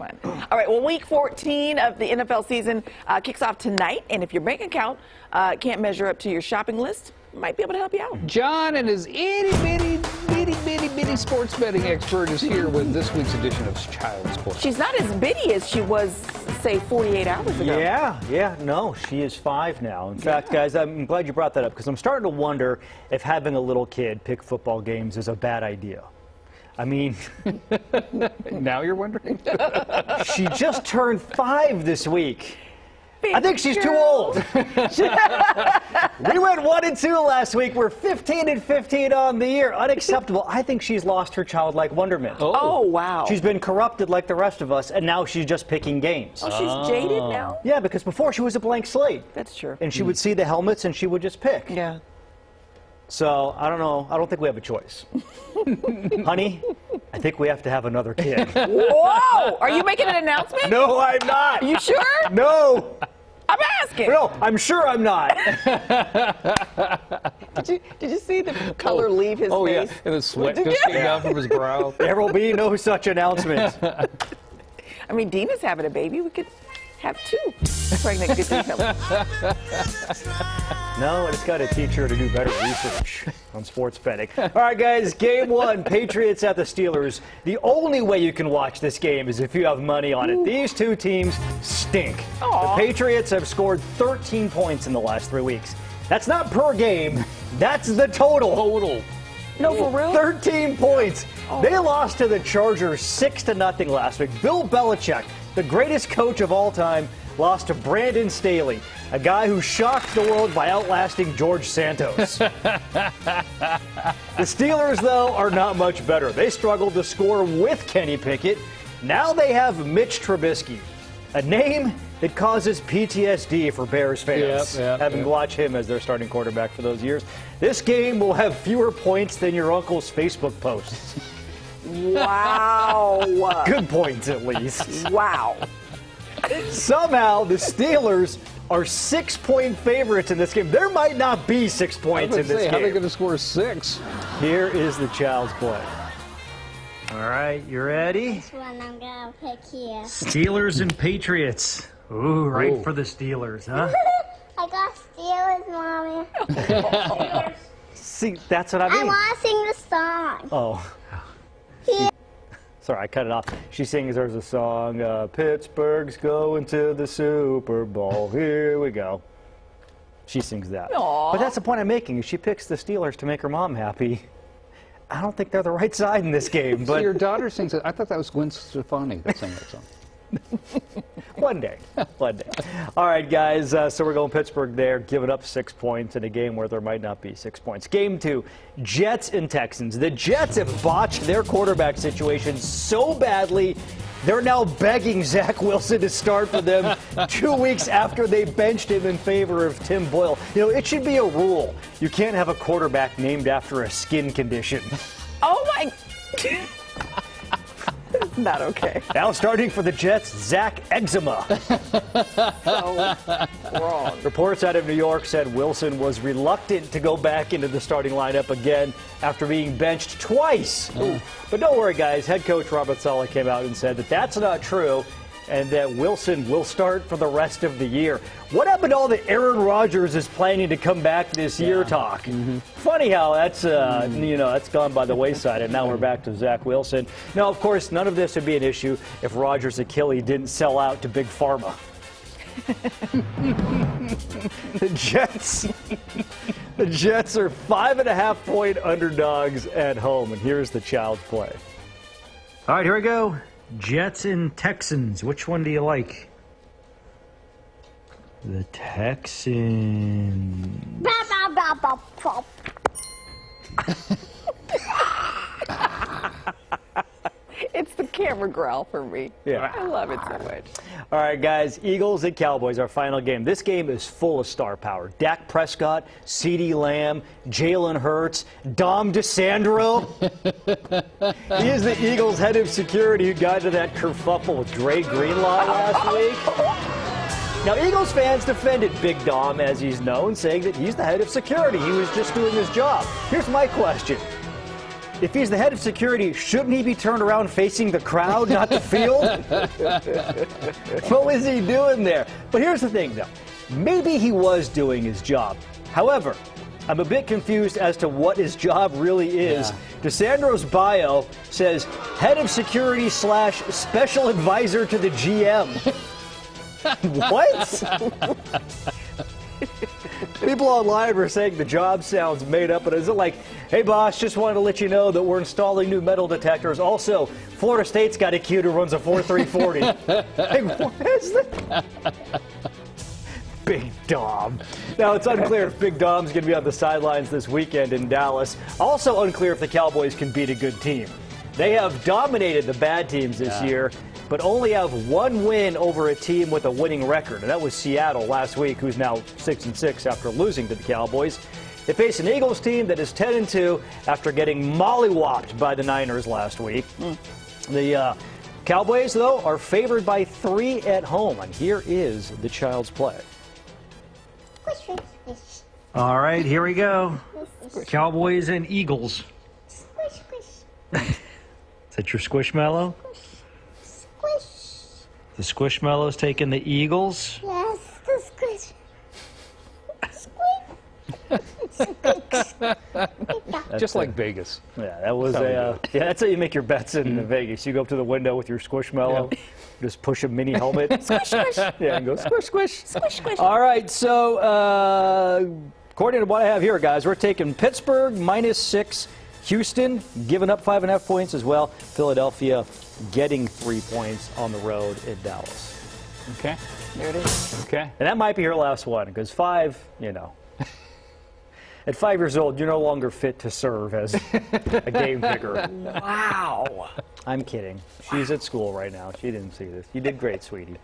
fun. All right, well, week 14 of the NFL season kicks off tonight, and if your bank account can't measure up to your shopping list, might be able to help you out. John and his itty-bitty sports betting expert is here with this week's edition of Child's Play. She's not as bitty as she was, say, 48 hours ago. No, she is 5 now. In fact, guys, I'm glad you brought that up because I'm starting to wonder if having a little kid pick football games is a bad idea. I mean, now you're wondering? she just turned 5 this week. I think she's too old. We went 1-2 last week. We're 15-15 on the year. Unacceptable. I think she's lost her childlike wonderment. Oh, wow. She's been corrupted like the rest of us, and now she's just picking games. Oh, she's jaded now? Yeah, because before she was a blank slate. That's true. And she would see the helmets, and she would just pick. Yeah. So, I don't know. I don't think we have a choice. Honey, I think we have to have another kid. Whoa! Are you making an announcement? No, I'm not. Are you sure? No. I'm asking. No, I'm sure I'm not. Did you see the color leave his face? Oh, yeah, and the sweat just came down from his brow. There will be no such announcement. I mean, Dina's having a baby. We could have 2 pregnant good things. No, I just got to teach her to do better research on sports betting. All right, guys, game 1, Patriots at the Steelers. The only way you can watch this game is if you have money on it. These 2 teams stink. Aww. The Patriots have scored 13 points in the last 3 weeks. That's not per game. That's the total. No, for real? 13 points. Oh. They lost to the Chargers 6-0 last week. Bill Belichick, the greatest coach of all time, lost to Brandon Staley, a guy who shocked the world by outlasting George Santos. The Steelers, though, are not much better. They struggled to score with Kenny Pickett. Now they have Mitch Trubisky, a name that causes PTSD for Bears fans, having watched him as their starting quarterback for those years. This game will have fewer points than your uncle's Facebook posts. Wow. Good points, at least. Wow. Somehow, the Steelers are 6-point favorites in this game. There might not be 6 points in this game. How are they going to score 6? Here is the Child's Play. All right, you ready? This one I'm going to pick here. Steelers and Patriots. Ooh, right for the Steelers, huh? I got Steelers, Mommy. See, that's what I mean. I want to sing the song. Oh. Sorry, I cut it off. She sings, there's a song, Pittsburgh's going to the Super Bowl. Here we go. She sings that. Aww. But that's the point I'm making. She picks the Steelers to make her mom happy. I don't think they're the right side in this game. But So your daughter sings it. I thought that was Gwen Stefani that sang that song. One day. All right, guys, so we're going Pittsburgh there, giving up 6 points in a game where there might not be 6 points. Game 2, Jets and Texans. The Jets have botched their quarterback situation so badly, they're now begging Zach Wilson to start for them 2 weeks after they benched him in favor of Tim Boyle. You know, it should be a rule. You can't have a quarterback named after a skin condition. Oh, my... Not okay. Now starting for the Jets, Zach Eczema. So wrong. Reports out of New York said Wilson was reluctant to go back into the starting lineup again after being benched twice. But don't worry, guys. Head coach Robert Saleh came out and said that that's not true and that Wilson will start for the rest of the year. What happened to all the Aaron Rodgers is planning to come back this year talk? Funny how that's that's gone by the wayside, and now we're back to Zach Wilson. Now, of course, none of this would be an issue if Rodgers' Achilles didn't sell out to Big Pharma. The Jets are 5.5-point underdogs at home, and here's the Child's Play. All right, here we go. Jets and Texans. Which one do you like? The Texans. It's the camera growl for me. Yeah. I love it so much. All right, guys, Eagles and Cowboys, our final game. This game is full of star power. Dak Prescott, CeeDee Lamb, Jalen Hurts, Dom DeSandro. He is the Eagles' head of security who got into that kerfuffle with Dre Greenlaw last week. Now, Eagles fans defended Big Dom, as he's known, saying that he's the head of security. He was just doing his job. Here's my question. If he's the head of security, shouldn't he be turned around facing the crowd, not the field? What was he doing there? But here's the thing, though. Maybe he was doing his job. However, I'm a bit confused as to what his job really is. Yeah. DeSandro's bio says head of security / special advisor to the GM. What? People online were saying the job sounds made up, but is it like, hey boss, just wanted to let you know that we're installing new metal detectors. Also, Florida State's got a kid who runs a 4.340. Like, what is that? Big Dom. Now, it's unclear if Big Dom's going to be on the sidelines this weekend in Dallas. Also unclear if the Cowboys can beat a good team. They have dominated the bad teams this year, but only have one win over a team with a winning record, and that was Seattle last week, who's now 6-6 after losing to the Cowboys. They face an Eagles team that is 10-2 after getting mollywopped by the Niners last week. The Cowboys, though, are favored by 3 at home, and here is the Child's Play. Squish, squish, squish. All right, here we go. Cowboys and Eagles. Squish, squish, Is that your Squishmallow? squish. The Squishmallow's taking the Eagles. Yes, the squish. Squish. Just like Vegas. Yeah, that was That's how we a. do Yeah, that's how you make your bets in Vegas. You go up to the window with your Squishmallow, just push a mini helmet. Squish, squish. Yeah, and go squish, squish. Squish, squish. All right, so according to what I have here, guys, we're taking Pittsburgh -6, Houston giving up 5.5 points as well, Philadelphia getting 3 points on the road in Dallas. Okay. There it is. Okay. And that might be your last one, because 5, you know. At 5 years old, you're no longer fit to serve as a game picker. Wow. I'm kidding. She's at school right now. She didn't see this. You did great, sweetie.